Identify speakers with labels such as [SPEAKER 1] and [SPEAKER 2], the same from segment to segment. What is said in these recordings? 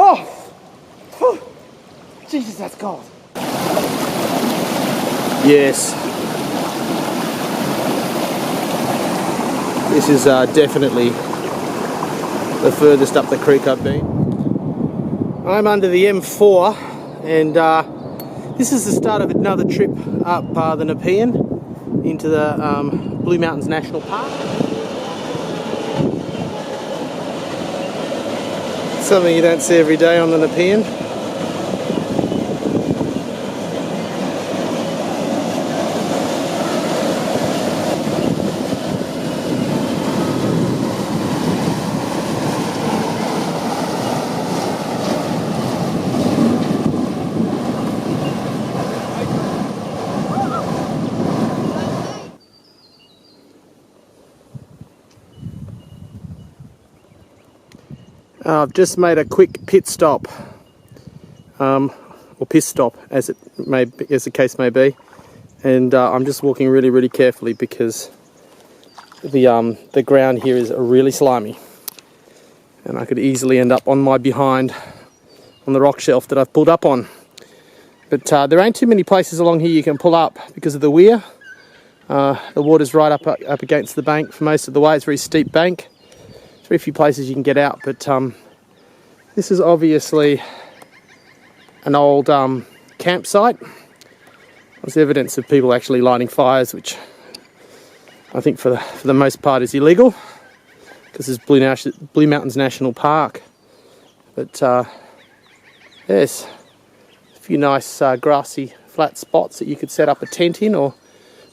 [SPEAKER 1] Oh! Jesus, that's cold. Yes. This is definitely the furthest up the creek I've been. I'm under the M4 and this is the start of another trip up the Nepean into the Blue Mountains National Park. Something you don't see every day on the Nepean. I've just made a quick pit stop, or piss stop, as the case may be, and I'm just walking really carefully because the ground here is really slimy, and I could easily end up on my behind on the rock shelf that I've pulled up on. But there ain't too many places along here you can pull up because of the weir. The water's right up against the bank for most of the way. It's a very steep bank. Very few places you can get out, but this is obviously an old campsite. There's evidence of people actually lighting fires, which I think for the most part is illegal because it's Blue Mountains National Park. But there's a few nice grassy flat spots that you could set up a tent in, or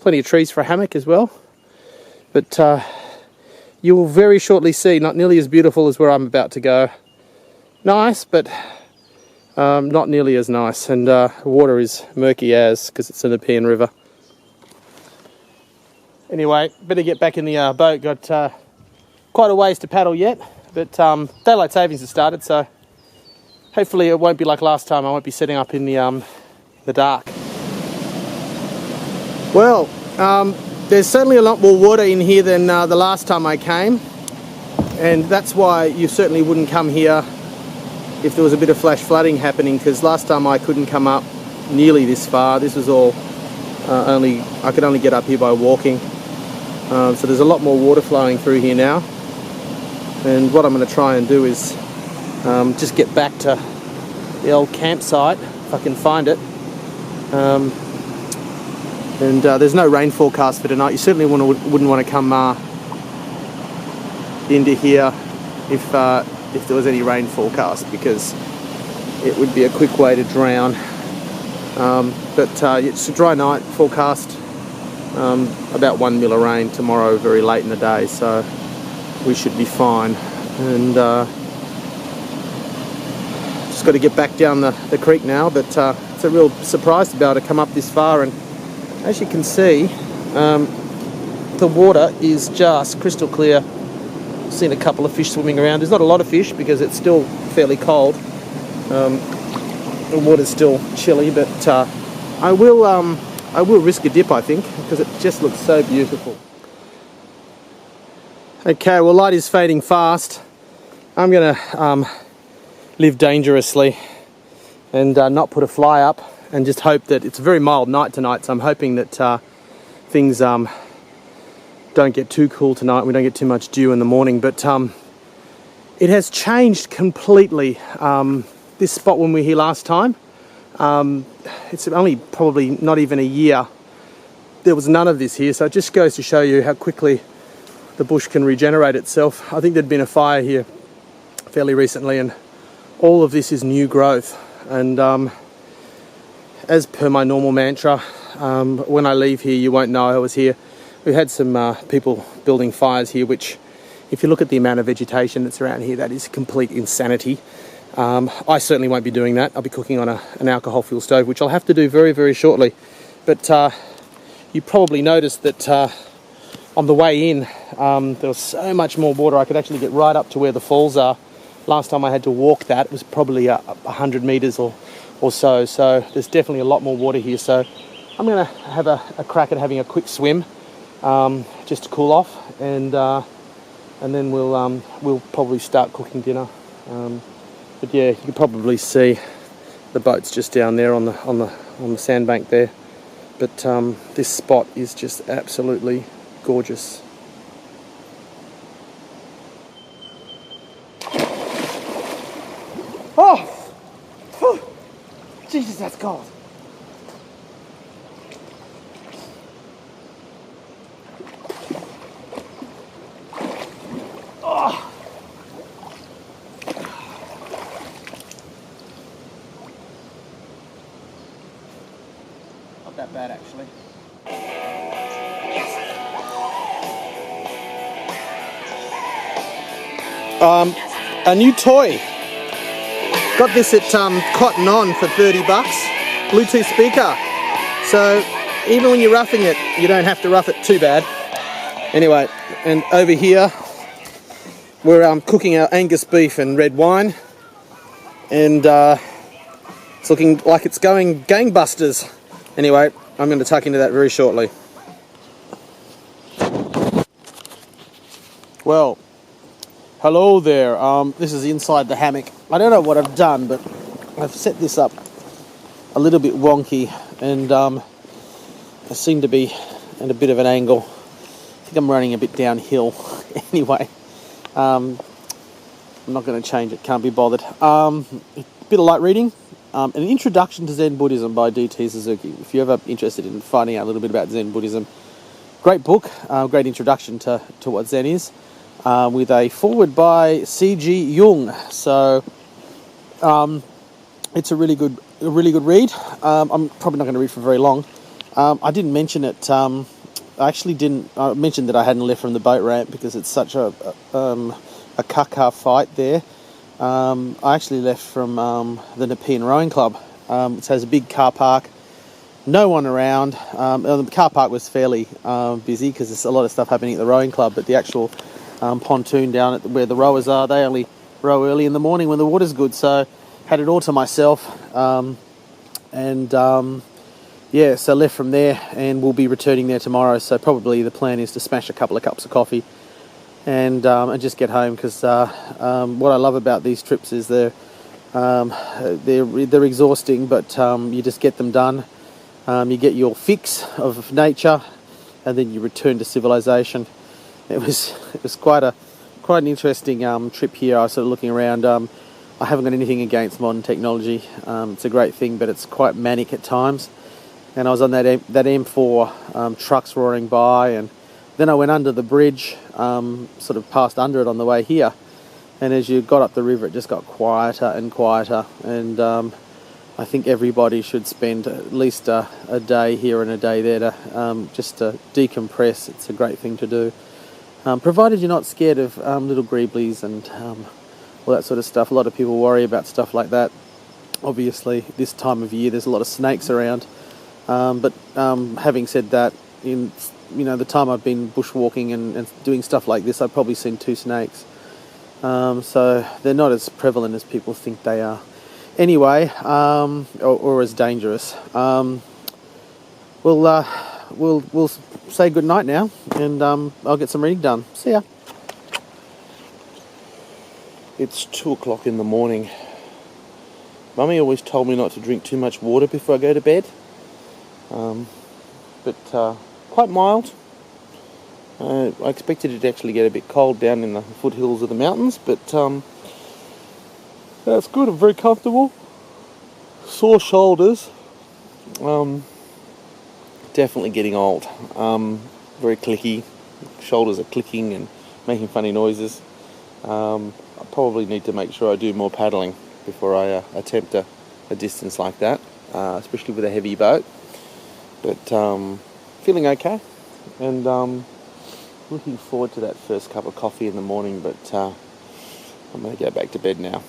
[SPEAKER 1] plenty of trees for a hammock as well. But you will very shortly see not nearly as beautiful as where I'm about to go. Nice, but not nearly as nice. And the water is murky as, because it's the Nepean River. Anyway, better get back in the boat. Got quite a ways to paddle yet, but daylight savings has started, so hopefully it won't be like last time. I won't be setting up in the dark. Well, there's certainly a lot more water in here than the last time I came, and that's why you certainly wouldn't come here if there was a bit of flash flooding happening, because last time I couldn't come up nearly this far. This was all I could only get up here by walking. So there's a lot more water flowing through here now, and what I'm going to try and do is just get back to the old campsite if I can find it. And there's no rain forecast for tonight. You certainly wouldn't want to come into here if there was any rain forecast, because it would be a quick way to drown. But it's a dry night forecast, about 1 mil of rain tomorrow very late in the day, so we should be fine. And just got to get back down the creek now, but it's a real surprise to be able to come up this far. And as you can see, the water is just crystal clear. Seen a couple of fish swimming around. There's not a lot of fish because it's still fairly cold. The water's still chilly, but I will risk a dip, I think, because it just looks so beautiful. Okay, well, light is fading fast. I'm gonna live dangerously and not put a fly up, and just hope that it's a very mild night tonight, so I'm hoping that things don't get too cool tonight, we don't get too much dew in the morning. But it has changed completely. This spot when we were here last time, it's only probably not even a year, there was none of this here, so it just goes to show you how quickly the bush can regenerate itself. I think there'd been a fire here fairly recently, and all of this is new growth. And as per my normal mantra, when I leave here you won't know I was here. We had some people building fires here, which, if you look at the amount of vegetation that's around here, that is complete insanity. I certainly won't be doing that. I'll be cooking on an alcohol fuel stove, which I'll have to do very shortly. But you probably noticed that on the way in there was so much more water. I could actually get right up to where the falls are. Last time I had to walk that, it was probably 100 metres or so. So there's definitely a lot more water here. So I'm going to have a crack at having a quick swim, just to cool off, and then we'll probably start cooking dinner. But yeah, you can probably see the boat's just down there on the sandbank there. But this spot is just absolutely gorgeous. Oh! Whew. Jesus, that's cold. Oh! Not that bad, actually. A new toy. Got this at Cotton On for 30 bucks. Bluetooth speaker. So even when you're roughing it, you don't have to rough it too bad. Anyway, and over here we're cooking our Angus beef and red wine, and it's looking like it's going gangbusters. Anyway, I'm going to tuck into that very shortly. Well, hello there. This is inside the hammock. I don't know what I've done, but I've set this up a little bit wonky, and I seem to be at a bit of an angle. I think I'm running a bit downhill. Anyway, I'm not going to change it, can't be bothered. A bit of light reading. An Introduction to Zen Buddhism by D.T. Suzuki. If you're ever interested in finding out a little bit about Zen Buddhism, great book, great introduction to what Zen is, with a foreword by C.G. Jung. So it's a really good read. I'm probably not going to read for very long. I didn't mention it. I mentioned that I hadn't left from the boat ramp because it's such a kaka fight there. I actually left from the Nepean Rowing Club. It has a big car park, no one around. The car park was fairly busy because there's a lot of stuff happening at the rowing club, but the actual pontoon down at where the rowers are, they only row early in the morning when the water's good, so had it all to myself. So left from there, and we'll be returning there tomorrow, so probably the plan is to smash a couple of cups of coffee and just get home, because what I love about these trips is they're exhausting, but you just get them done. You get your fix of nature, and then you return to civilization. It was quite an interesting trip here. I was sort of looking around. I haven't got anything against modern technology. It's a great thing, but it's quite manic at times. And I was on that M4, trucks roaring by, and then I went under the bridge, sort of passed under it on the way here. And as you got up the river, it just got quieter and quieter. And I think everybody should spend at least a day here and a day there to just to decompress. It's a great thing to do, provided you're not scared of little greeblies and all that sort of stuff. A lot of people worry about stuff like that. Obviously, this time of year, there's a lot of snakes around. But having said that, in the time I've been bushwalking and doing stuff like this, I've probably seen 2 snakes. So they're not as prevalent as people think they are. Anyway, or as dangerous. We'll say good night now, and I'll get some reading done. See ya. It's 2 o'clock in the morning. Mummy always told me not to drink too much water before I go to bed. But quite mild. I expected it to actually get a bit cold down in the foothills of the mountains, but that's good. I'm very comfortable. Sore shoulders. Definitely getting old. Very clicky. Shoulders are clicking and making funny noises. I probably need to make sure I do more paddling before I attempt a distance like that, especially with a heavy boat. But feeling okay, and looking forward to that first cup of coffee in the morning, but I'm going to go back to bed now.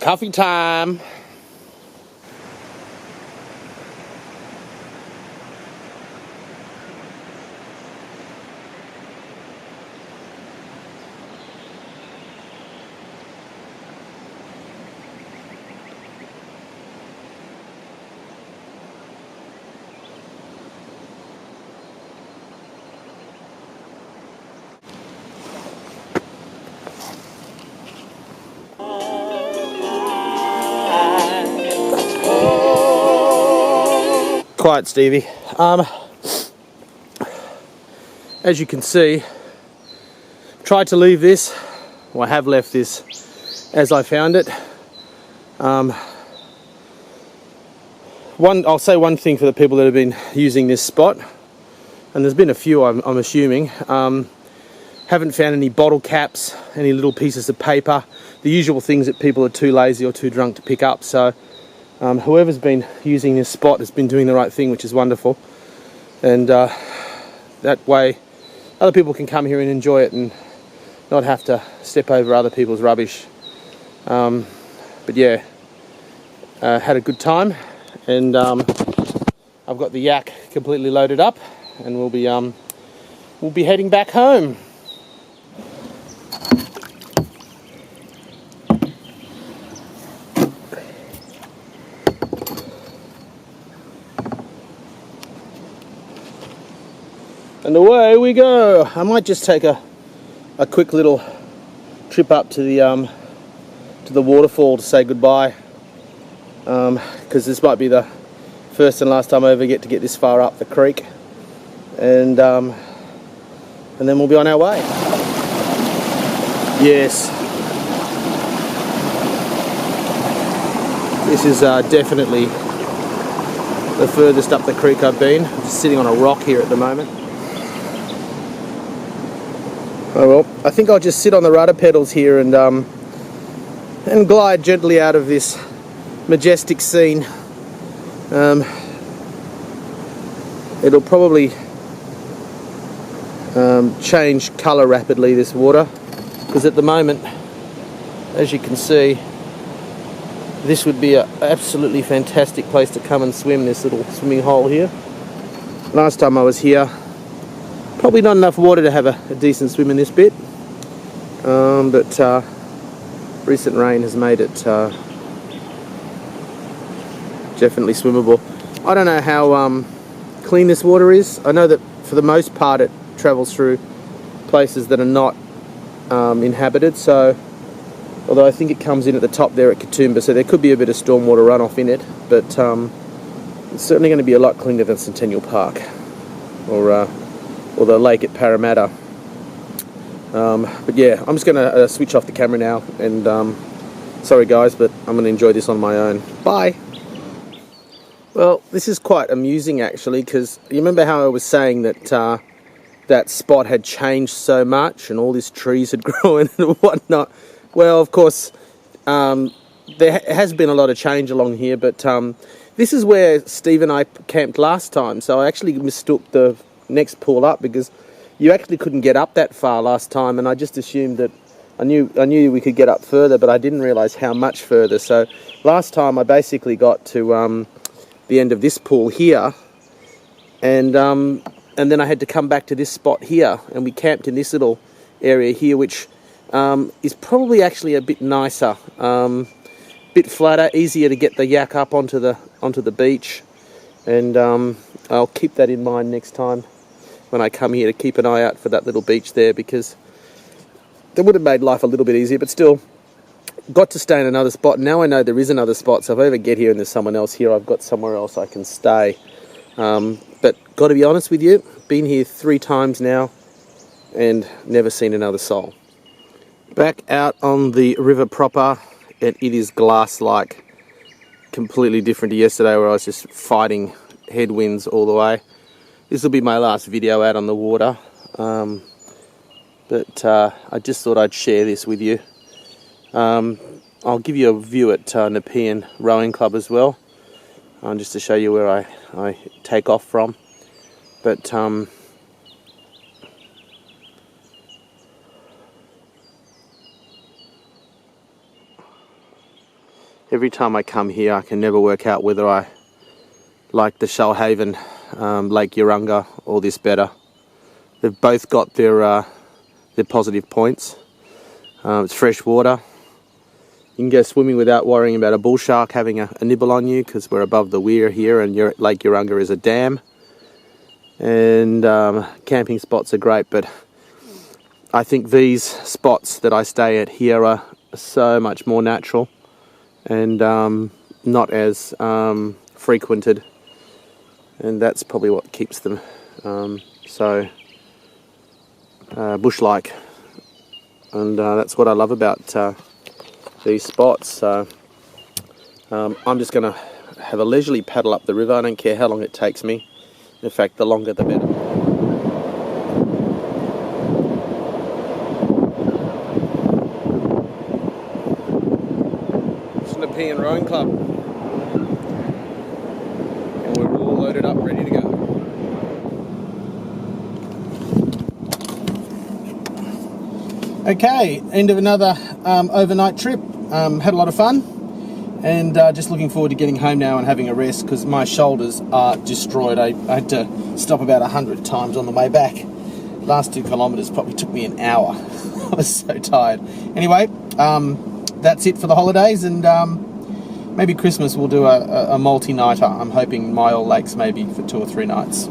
[SPEAKER 1] Coffee time! Quiet, Stevie. As you can see, tried to leave this, or I have left this as I found it. I'll say one thing for the people that have been using this spot, and there's been a few, I'm assuming. Haven't found any bottle caps, any little pieces of paper, the usual things that people are too lazy or too drunk to pick up. So whoever's been using this spot has been doing the right thing, which is wonderful. And that way other people can come here and enjoy it and not have to step over other people's rubbish. But yeah, had a good time, and I've got the yak completely loaded up, and we'll be heading back home. And away we go. I might just take a quick little trip up to the waterfall to say goodbye, because this might be the first and last time I ever get to get this far up the creek, and then we'll be on our way. Yes, this is definitely the furthest up the creek I've been. I'm just sitting on a rock here at the moment. Oh well, I think I'll just sit on the rudder pedals here and glide gently out of this majestic scene. It'll probably change colour rapidly, this water, because at the moment, as you can see, this would be an absolutely fantastic place to come and swim, this little swimming hole here. Last time I was here, probably not enough water to have a decent swim in this bit, but recent rain has made it definitely swimmable. I don't know how clean this water is. I know that for the most part it travels through places that are not inhabited, so although I think it comes in at the top there at Katoomba, so there could be a bit of stormwater runoff in it, but it's certainly going to be a lot cleaner than Centennial Park or the lake at Parramatta. But yeah, I'm just going to switch off the camera now, and sorry guys, but I'm going to enjoy this on my own. Bye! Well, this is quite amusing actually, because you remember how I was saying that that spot had changed so much and all these trees had grown and whatnot. Well, of course, there has been a lot of change along here, but this is where Steve and I camped last time, so I actually mistook the next pool up, because you actually couldn't get up that far last time, and I just assumed that I knew we could get up further, but I didn't realise how much further. So last time I basically got to the end of this pool here, and then I had to come back to this spot here, and we camped in this little area here, which is probably actually a bit nicer, bit flatter, easier to get the yak up onto the beach, and I'll keep that in mind next time when I come here, to keep an eye out for that little beach there, because that would have made life a little bit easier, but still got to stay in another spot. Now I know there is another spot, so if I ever get here and there's someone else here, I've got somewhere else I can stay. But got to be honest with you, been here 3 times now and never seen another soul. Back out on the river proper, and it is glass-like, completely different to yesterday where I was just fighting headwinds all the way. This will be my last video out on the water, but I just thought I'd share this with you. I'll give you a view at Nepean Rowing Club as well, just to show you where I take off from. But every time I come here, I can never work out whether I like the Shoalhaven Lake Urunga or this better. They've both got their positive points. It's fresh water. You can go swimming without worrying about a bull shark having a nibble on you, because we're above the weir here, and Lake Urunga is a dam. And camping spots are great, but I think these spots that I stay at here are so much more natural and not as frequented and that's probably what keeps them so bush-like, and that's what I love about these spots. So I'm just going to have a leisurely paddle up the river. I don't care how long it takes me. In fact, the longer the better. It's Nepean Rowing Club, and we're all loaded up, ready to go. Okay, end of another overnight trip. Had a lot of fun, and just looking forward to getting home now and having a rest, because my shoulders are destroyed. I had to stop about 100 times on the way back. Last 2 kilometres probably took me an hour. I was so tired. Anyway, that's it for the holidays, and maybe Christmas we'll do a multi-nighter. I'm hoping Myall Lakes maybe for 2 or 3 nights.